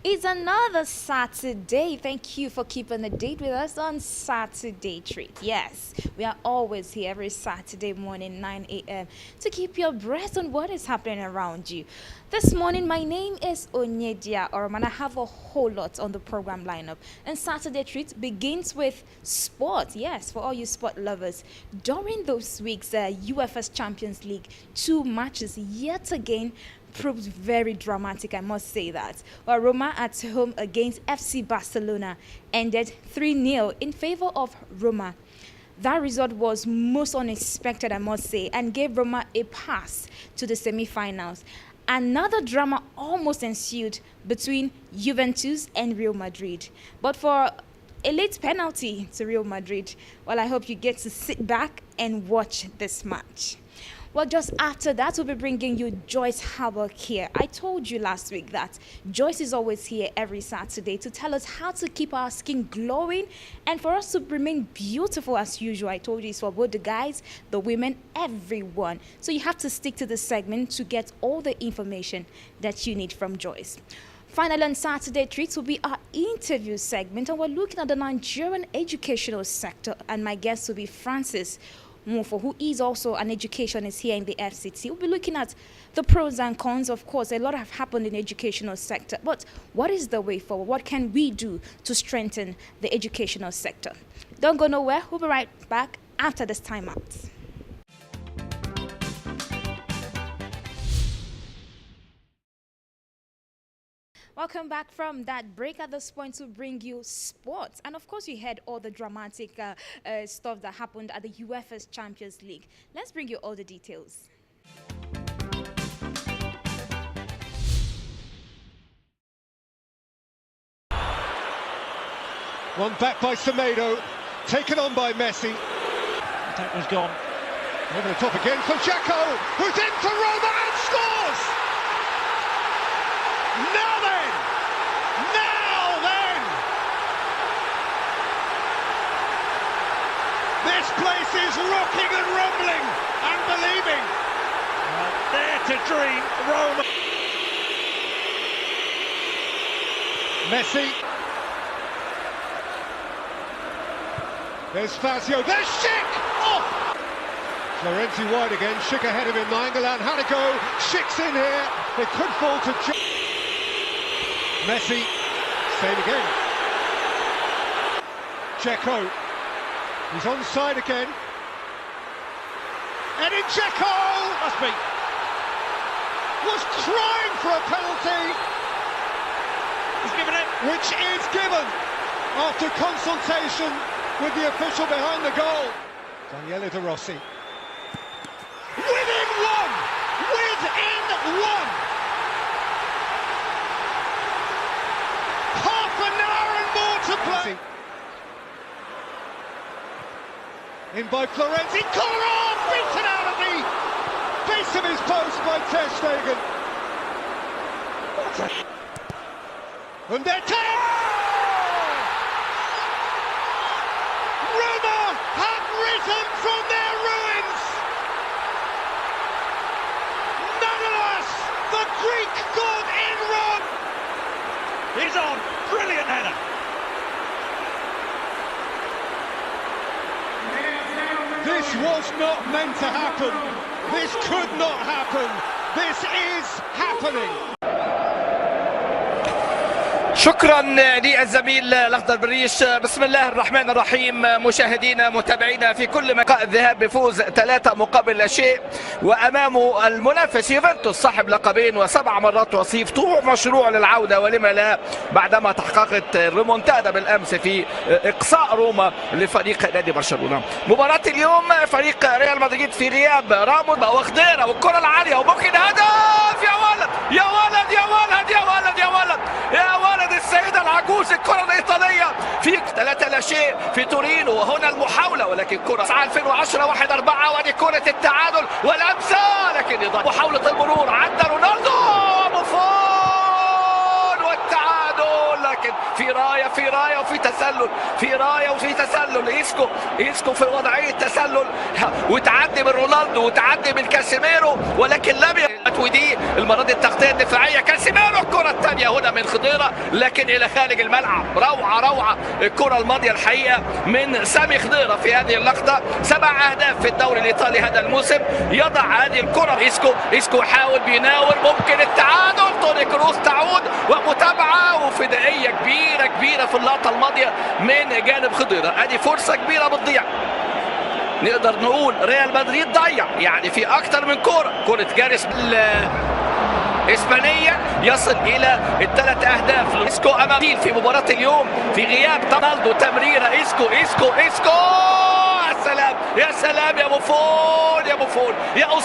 It's another Saturday. Thank you for keeping a date with us on Saturday Treat. Yes, we are always here every Saturday morning, 9 a.m. to keep you abreast on what is happening around you. This morning, my name is Onyedia Oram, and I have a whole lot on the program lineup. And Saturday Treat begins with sport. Yes, for all you sport lovers. During those weeks, UFS Champions League, 2 matches yet again proved very dramatic, I must say that. Well, Roma at home against FC Barcelona ended 3-0 in favor of Roma. That result was most unexpected, I must say, and gave Roma a pass to the semi-finals. Another drama almost ensued between Juventus and Real Madrid. But for a late penalty to Real Madrid, well, I hope you get to sit back and watch this match. Well, just after that, we'll be bringing you Joyce Harbour here. I told you last week that Joyce is always here every Saturday to tell us how to keep our skin glowing and for us to remain beautiful as usual. I told you it's for both the guys, the women, everyone. So you have to stick to the segment to get all the information that you need from Joyce. Finally, on Saturday Treats will be our interview segment, and we're looking at the Nigerian educational sector, and my guest will be Francis Mufo, who is also an educationist here in the FCT. We'll be looking at the pros and cons. Of course, a lot have happened in the educational sector, but what is the way forward? What can we do to strengthen the educational sector? Don't go nowhere. We'll be right back after this timeout. Welcome back from that break. At this point to bring you sports. And of course, you heard all the dramatic stuff that happened at the UFS Champions League. Let's bring you all the details. One back by Semedo, taken on by Messi. Attack was gone. Over the top again for Dzeko, who's in for Roma and scores! Now then! This place is rocking and rumbling and believing. Dare to dream, Roma. Messi. There's Fazio, there's Schick! Off! Florenzi wide again, Schick ahead of him, Nainggolan had to go, Schick's in here, it could fall to Messi, same again. Dzeko, he's onside again. Edin Dzeko Must be. was crying for a penalty. He's given it. Which is given after consultation with the official behind the goal. Daniele De Rossi. Within one! Within one! Half an hour and more to play. In by Florenzi, Kolarov beaten out of the base of his post by Ter Stegen. And they're Roma have risen from their ruins. Nonetheless, the Greek god in Rome. He's on. Brilliant header. This was not meant to happen. This could not happen. This is happening. شكرا للزميل الاخضر بريش. بسم الله الرحمن الرحيم. مشاهدينا متابعينا في كل مكان، الذهاب بفوز 3-0 وامامه المنافس يوفنتوس صاحب لقبين و7 مرات وصيف، طموح مشروع للعوده ولما لا بعدما تحققت الريمونتادا بالامس في اقصاء روما لفريق نادي برشلونه. مباراه اليوم فريق ريال مدريد في غياب راموس وخضيره والكره العاليه وممكن هدف. يا ولد يا ولد يا ولد يا ولد يا ولد يا ولد السيدة العجوز، الكرة الإيطالية في 3-0 في تورينو، وهنا المحاولة ولكن كرة 2010 1-4 ودي كرة التعادل والأمسة، لكن محاولة المرور عدى رونالدو بوفون والتعادل، لكن في راية وفي تسلل، في راية وفي تسلل. إيسكو في وضعية تسلل وتعدي من رونالدو وتعدي من كاسيميرو ولكن لم ودي المرة دي التغطية الدفاعية كاسيميرو، الكرة الثانية هنا من خضيرة لكن إلى خارج الملعب. روعة الكرة الماضية الحقيقة من سامي خضيرة في هذه اللقطة. 7 أهداف في الدوري الإيطالي هذا الموسم. يضع هذه الكرة إسكو يحاول بيناور، ممكن التعادل. توني كروس تعود ومتابعة وفدائية كبيرة في اللقطة الماضية من جانب خضيرة. هذه فرصة كبيرة بتضيع. نقدر نقول ريال مدريد ضيع يعني في اكتر من كرة جاريس الاسبانيه يصل الى ال3 اهداف. اسكو امام في مباراة اليوم في غياب رونالدو. تمريرة اسكو يا سلام يا بوفون يا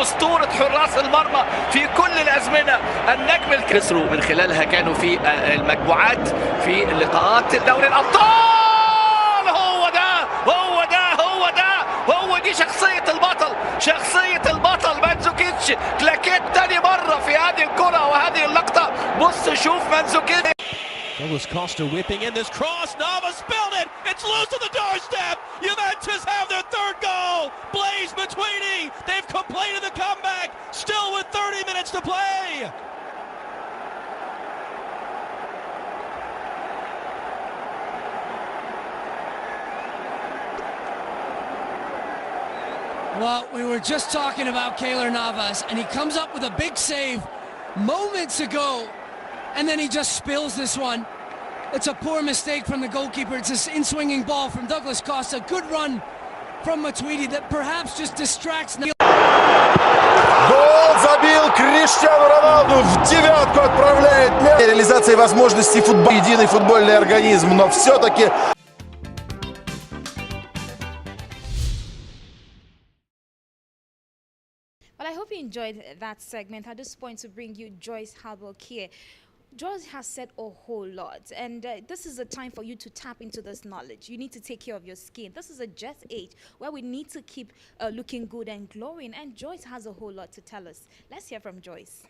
اسطورة حراس المرمى في كل الازمنة. النجم الكسرو من خلالها كانوا في المجموعات في اللقاءات دوري الابطال. هو دي شخصية البطل مانزوكيتش. كلاكيت تاني مرة في هذه الكرة وهذه اللقطة. بص شوف مانزوكيتش. Douglas Costa whipping in this cross. Navas spilled it. It's loose to the doorstep. Juventus have their 3rd goal. Blaise Matuidi. They've completed the comeback. Still with 30 minutes to play. Well, we were just talking about Keylor Navas, and he comes up with a big save moments ago, and then he just spills this one. It's a poor mistake from the goalkeeper. It's an in-swinging ball from Douglas Costa. Good run from Matuidi that perhaps just distracts. Гол забил Криштиану Роналду, в девятку отправляет мяч. Реализация возможностей футбола, единый футбольный организм, но все-таки... Well, I hope you enjoyed that segment. At this point, to bring you Joyce Hardwell here. Joyce has said a whole lot, and this is a time for you to tap into this knowledge. You need to take care of your skin. This is a jet age where we need to keep looking good and glowing, and Joyce has a whole lot to tell us. Let's hear from Joyce.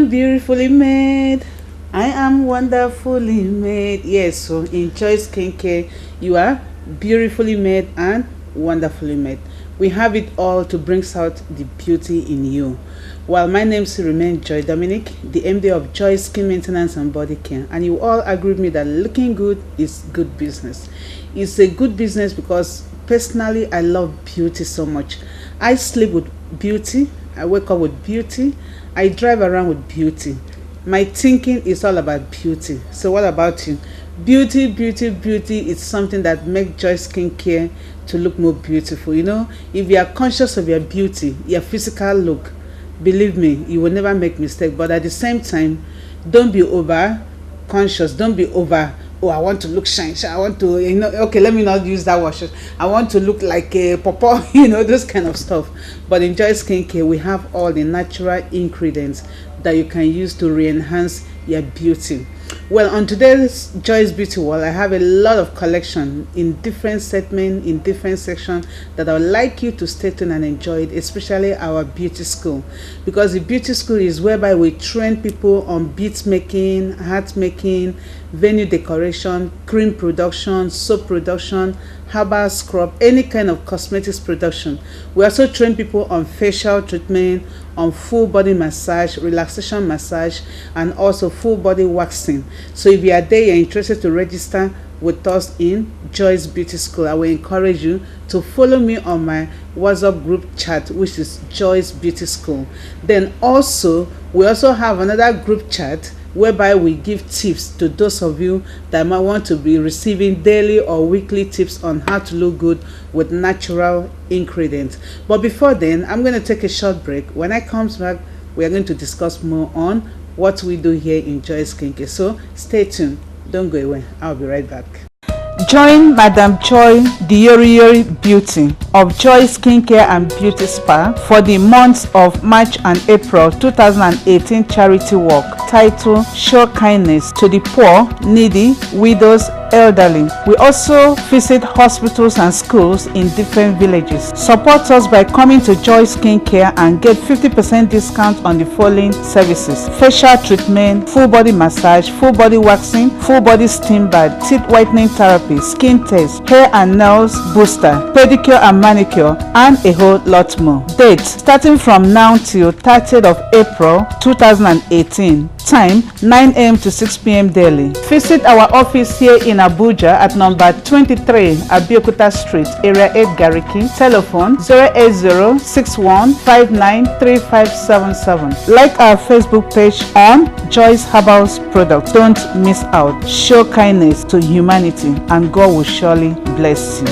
Beautifully made. I am wonderfully made. Yes, so in Choice Skincare, you are beautifully made and wonderfully made. We have it all to bring out the beauty in you. Well, my name is remain Joy Dominic, the MD of Joy Skin Maintenance and Body Care, and you all agree with me that looking good is good business. It's a good business because personally I love beauty so much. I sleep with beauty, I wake up with beauty, I drive around with beauty. My thinking is all about beauty. So what about you? Beauty is something that makes Joy Skincare to look more beautiful. You know, if you are conscious of your beauty, your physical look, believe me, you will never make mistake. But at the same time, don't be over conscious. Don't be over, oh, I want to look shine. I want to, you know, okay, let me not use that word. I want to look like a pawpaw, you know, those kind of stuff. But in Joy Skincare, we have all the natural ingredients that you can use to re-enhance your beauty. Well, on today's Joy's Beauty World, I have a lot of collection in different segments, in different sections that I would like you to stay tuned and enjoy it, especially our beauty school. Because the beauty school is whereby we train people on beads making, hat making, venue decoration, cream production, soap production, herbal scrub, any kind of cosmetics production. We also train people on facial treatment, on full body massage, relaxation massage, and also full body waxing. So if you are there, you're interested to register with us in Joy's Beauty School, I will encourage you to follow me on my WhatsApp group chat, which is Joy's Beauty School. Then also, we also have another group chat whereby we give tips to those of you that might want to be receiving daily or weekly tips on how to look good with natural ingredients. But before then, I'm going to take a short break. When I come back, we are going to discuss more on what we do here in Joy Skincare. So stay tuned. Don't go away. I'll be right back. Join Madam Joy, the Yori Yori Beauty of Joy Skincare and Beauty Spa for the months of March and April 2018 charity walk titled Show Kindness to the Poor, Needy, Widows, Elderly. We also visit hospitals and schools in different villages. Support us by coming to Joy Skincare and get 50% discount on the following services: facial treatment, full body massage, full body waxing, full body steam bath, teeth whitening therapy, skin test, hair and nails booster, pedicure and manicure, and a whole lot more. Date starting from now till 30th of April 2018. Time 9 a.m. to 6 p.m. daily. Visit our office here in Abuja at number 23 Abeokuta Street, Area 8 Gariki. Telephone 08061593577. Like our Facebook page on Joyce Herbal's products. Don't miss out. Show kindness to humanity and God will surely bless you.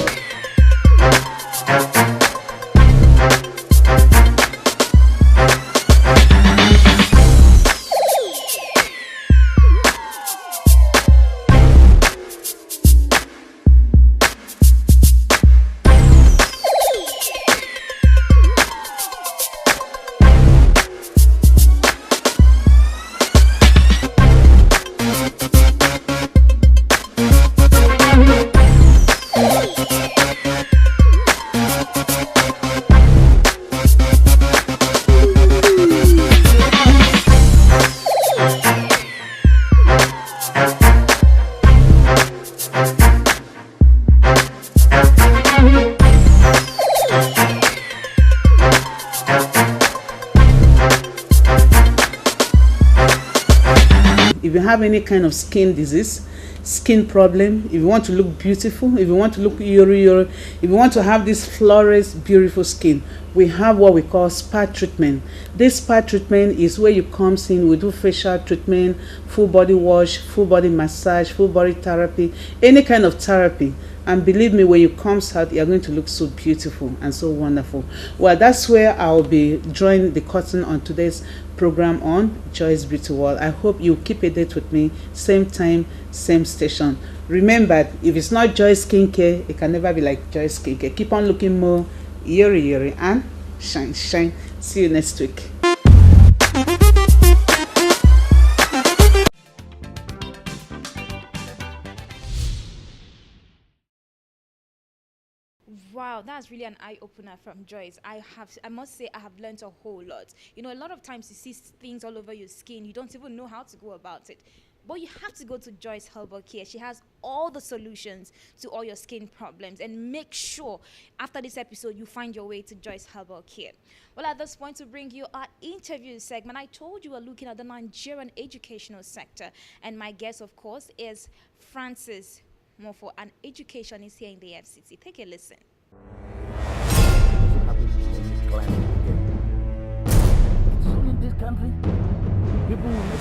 If you have any kind of skin disease, skin problem, if you want to look beautiful, if you want to look yori, if you want to have this flawless, beautiful skin, we have what we call spa treatment. This spa treatment is where you come in, we do facial treatment, full body wash, full body massage, full body therapy, any kind of therapy. And believe me, when you come out, you're going to look so beautiful and so wonderful. Well, that's where I'll be drawing the curtain on today's program on Joy's Beauty World. I hope you keep a date with me, same time, same station. Remember, if it's not Joy's Skincare, it can never be like Joy's Skincare. Keep on looking more yori yori and shine shine. See you next week. Wow, that's really an eye-opener from Joyce. I must say, I have learned a whole lot. You know, a lot of times you see things all over your skin, you don't even know how to go about it. But you have to go to Joyce Herbal Care. She has all the solutions to all your skin problems. And make sure after this episode, you find your way to Joyce Herbal Care. Well, at this point, to bring you our interview segment, I told you we're looking at the Nigerian educational sector. And my guest, of course, is Francis Mofo, an educationist here in the FCT. Take a listen. In this country, people will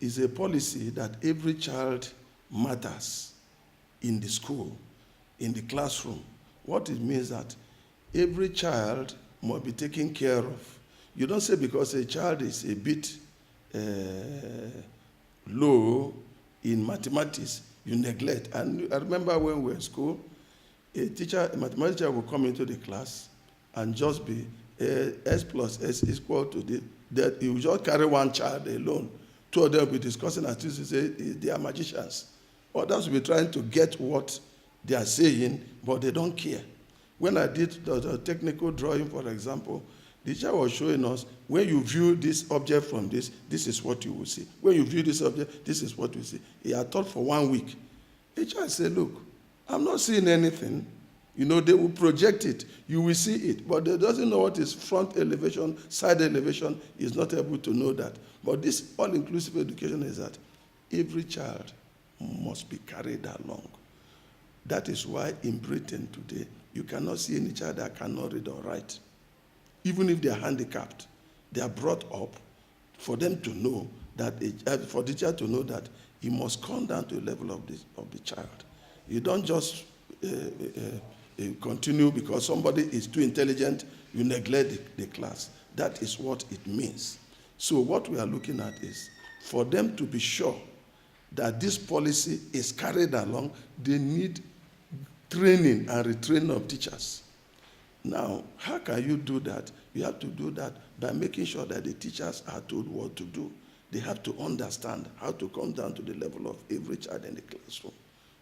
is a policy that every child matters in the school, in the classroom. What it means that every child must be taken care of. You don't say because a child is a bit low in mathematics, you neglect. And I remember when we were in school, a mathematics teacher would come into the class and just be S plus S is equal to that. You just carry one child alone. Two of them will be discussing as to say they are magicians. Others will be trying to get what they are saying, but they don't care. When I did the technical drawing, for example, the teacher was showing us, when you view this object from this is what you will see. When you view this object, this is what you see. He had taught for 1 week. The teacher said, look, I'm not seeing anything. You know, they will project it. You will see it. But they doesn't know what is front elevation, side elevation, is not able to know that. But this all-inclusive education is that every child must be carried along. That is why in Britain today, you cannot see any child that cannot read or write. Even if they are handicapped, they are brought up for them to know that, for the child to know that he must come down to the level of the child. You don't just continue because somebody is too intelligent, you neglect the class. That is what it means. So what we are looking at is for them to be sure that this policy is carried along, they need training and retraining of teachers. Now, how can you do that? You have to do that by making sure that the teachers are told what to do. They have to understand how to come down to the level of every child in the classroom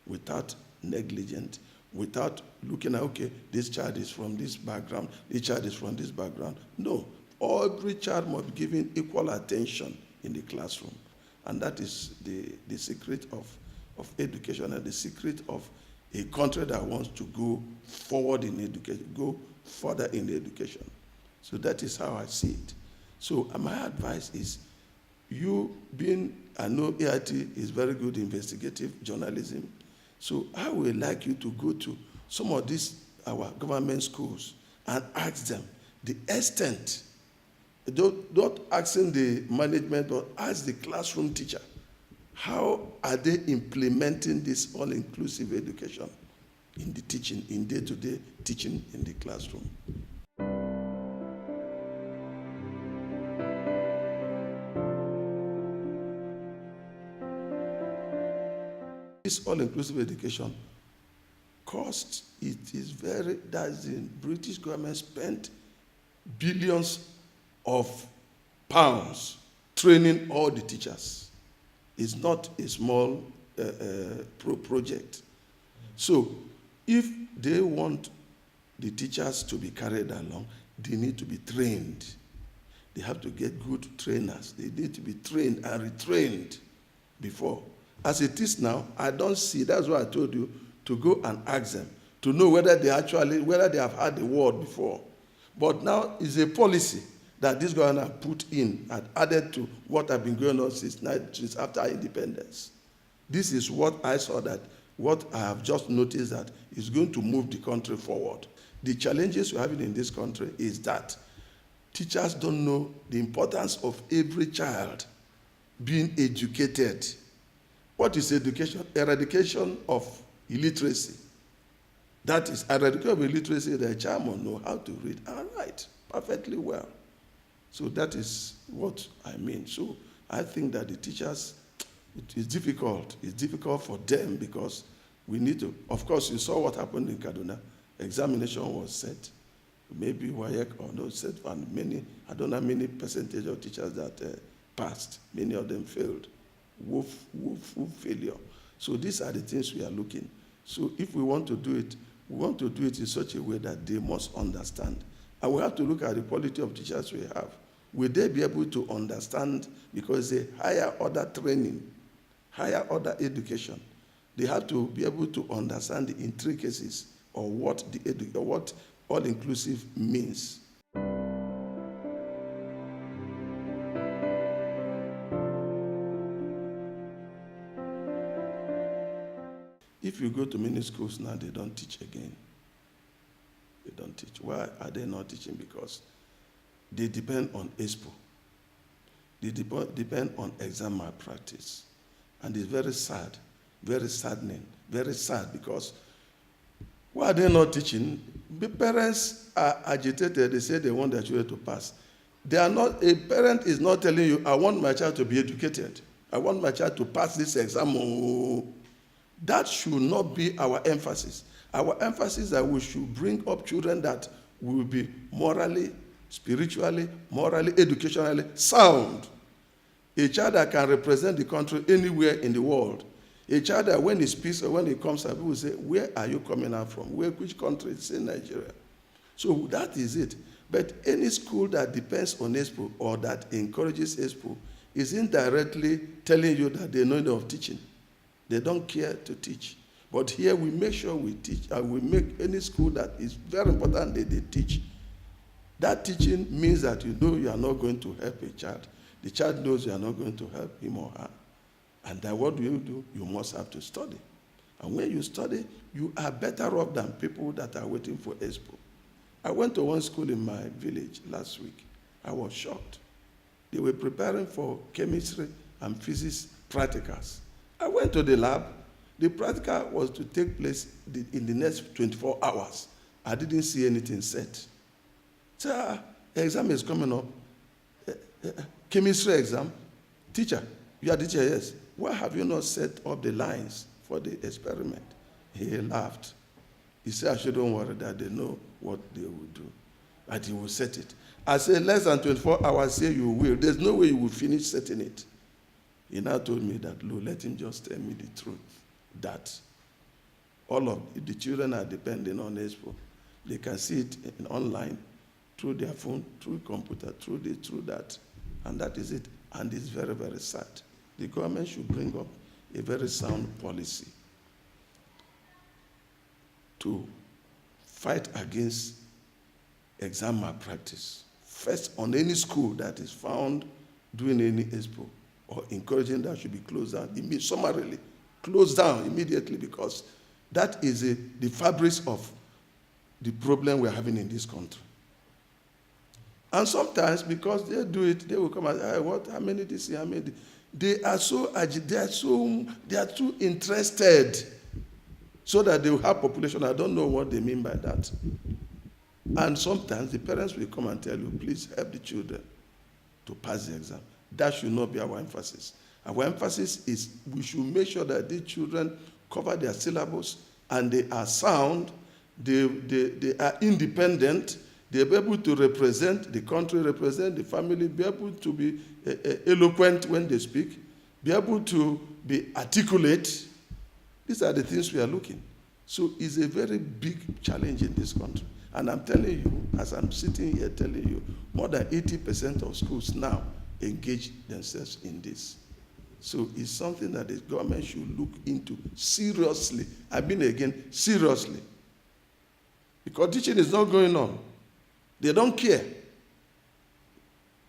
without negligence, without looking at, okay, this child is from this background, this child is from this background. No, every child must be given equal attention in the classroom. And that is the secret of education and the secret of a country that wants to go forward in education, go further in education. So that is how I see it. So my advice is, I know AIT is very good investigative journalism, so I would like you to go to some of these, our government schools, and ask them the extent. Don't asking the management, but ask the classroom teacher, how are they implementing this all-inclusive education in the teaching, in day-to-day teaching in the classroom? This all-inclusive education cost, it is very, that's the British government spent billions of pounds training all the teachers. It's not a small project. So if they want the teachers to be carried along, they need to be trained. They have to get good trainers. They need to be trained and retrained before. As it is now, I don't see, that's why I told you to go and ask them, to know whether they have had the word before. But now it's a policy that this government put in and added to what has been going on since after independence. This is what I saw, that what I have just noticed that is going to move the country forward. The challenges we're having in this country is that teachers don't know the importance of every child being educated. What is education? Eradication of illiteracy. That is, eradication of illiteracy, the child must know how to read and write perfectly well. So that is what I mean. So I think that the teachers, it is difficult. It's difficult for them because we need to, of course, you saw what happened in Kaduna. Examination was set. Maybe WAEC or no set, and many, I don't know how many percentage of teachers that passed. Many of them failed. Wolf failure. So these are the things we are looking. So if we want to do it, we want to do it in such a way that they must understand. And we have to look at the quality of teachers we have. Will they be able to understand? Because they higher order training, higher order education. They have to be able to understand the intricacies of what what all-inclusive means. If you go to many schools now, they don't teach again. They don't teach. Why are they not teaching? Because they depend on ESPO. They depend on exam malpractice. And it's very sad, very saddening, very sad, because why are they not teaching? The parents are agitated. They say they want their children to pass. They are not, a parent is not telling you, I want my child to be educated. I want my child to pass this exam. Oh. That should not be our emphasis. Our emphasis is that we should bring up children that will be morally, spiritually, morally, educationally sound. A child that can represent the country anywhere in the world. A child that when he speaks or when he comes out, people will say, where are you coming out from? Which country? It's in Nigeria. So that is it. But any school that depends on ESPO or that encourages ESPO is indirectly telling you that they know enough teaching. They don't care to teach. But here we make sure we teach, and we make any school that is very important that they teach. That teaching means that you know you are not going to help a child. The child knows you are not going to help him or her. And then what do? You must have to study. And when you study, you are better off than people that are waiting for ESPO. I went to one school in my village last week. I was shocked. They were preparing for chemistry and physics practicals. I went to the lab. The practical was to take place in the next 24 hours. I didn't see anything set. So exam is coming up, chemistry exam. Teacher, you are the teacher, yes. Why have you not set up the lines for the experiment? He laughed. He said, I shouldn't worry that they know what they will do. But he will set it. I said, less than 24 hours, say you will. There's no way you will finish setting it. He now told me that, Lou, let him just tell me the truth. That all of the children are depending on Expo. They can see it online, through their phone, through computer, through this, through that. And that is it. And it's very, very sad. The government should bring up a very sound policy to fight against exam malpractice. First, on any school that is found doing any Expo or encouraging that should be closed down, summarily closed down immediately, because that is the fabric of the problem we're having in this country. And sometimes, because they do it, they will come and say, what? How many this year? How many? They are they are too interested, so that they will have population. I don't know what they mean by that. And sometimes the parents will come and tell you, please help the children to pass the exam. That should not be our emphasis. Our emphasis is we should make sure that these children cover their syllabus and they are sound, they are independent, they're able to represent the country, represent the family, be able to be eloquent when they speak, be able to be articulate. These are the things we are looking. So it's a very big challenge in this country. And I'm telling you, as I'm sitting here telling you, more than 80% of schools now engage themselves in this. So it's something that the government should look into seriously. I mean again, seriously. Because teaching is not going on. They don't care.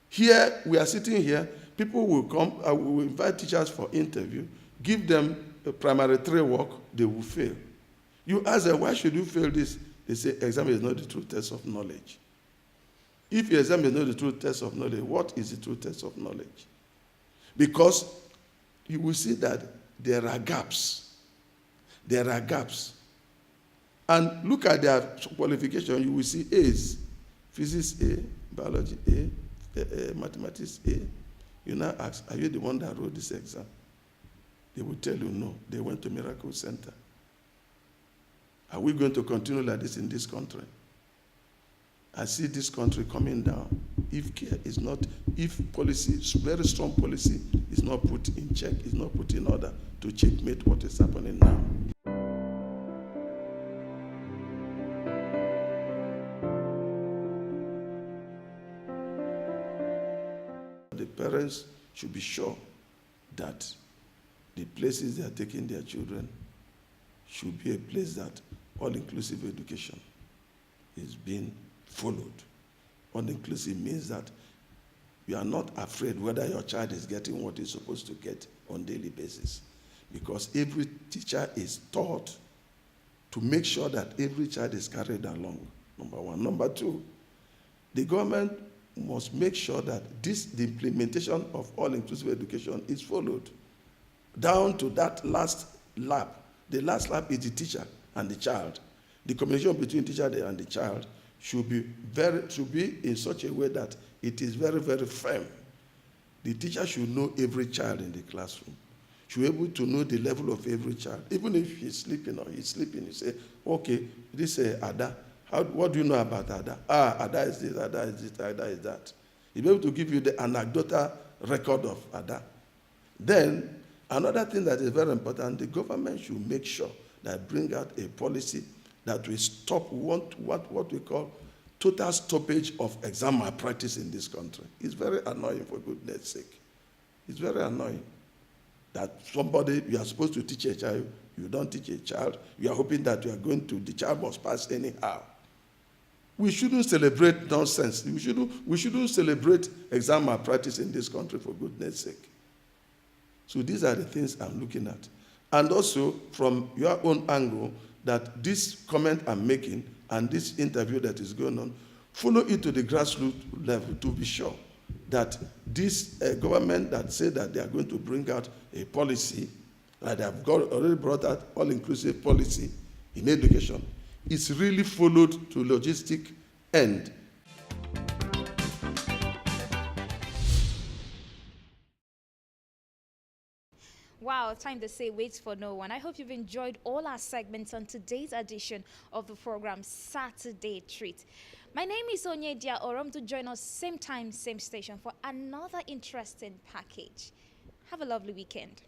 Here, we are sitting here, people will come, we will invite teachers for interview, give them a primary 3 work, they will fail. You ask them, why should you fail this? They say, exam is not the true test of knowledge. If your exam is not the true test of knowledge, what is the true test of knowledge? Because you will see that there are gaps. There are gaps. And look at their qualification, you will see A's. Physics A, biology A, mathematics A. You now ask, are you the one that wrote this exam? They will tell you no. They went to Miracle Center. Are we going to continue like this in this country? I see this country coming down if care is not, if policy, very strong policy, is not put in check, is not put in order to checkmate what is happening now. The parents should be sure that the places they are taking their children should be a place that all-inclusive education is being followed. All-inclusive means that you are not afraid whether your child is getting what he's supposed to get on a daily basis, because every teacher is taught to make sure that every child is carried along, number one. Number two, the government must make sure that the implementation of all-inclusive education is followed down to that last lab. The last lab is the teacher and the child. The communication between teacher and the child should be in such a way that it is very, very firm. The teacher should know every child in the classroom. Should be able to know the level of every child. Even if he's sleeping or he's sleeping, you say, okay, this is Ada. What do you know about Ada? Ada is this, Ada is this, Ada is that. He'll be able to give you the anecdotal record of Ada. Then, another thing that is very important, the government should make sure that bring out a policy that will stop what we call total stoppage of exam malpractice in this country. It's very annoying, for goodness sake. It's very annoying that somebody, you are supposed to teach a child, you don't teach a child, you are hoping that the child must pass anyhow. We shouldn't celebrate nonsense. We shouldn't celebrate exam malpractice in this country, for goodness sake. So these are the things I'm looking at. And also, from your own angle, that this comment I'm making and this interview that is going on, follow it to the grassroots level to be sure that this government that said that they are going to bring out a policy, that they have already brought out all-inclusive policy in education, is really followed to logistic end. Wow, time to say waits for no one. I hope you've enjoyed all our segments on today's edition of the program Saturday Treat. My name is Onyedia Orom. To join us same time, same station for another interesting package. Have a lovely weekend.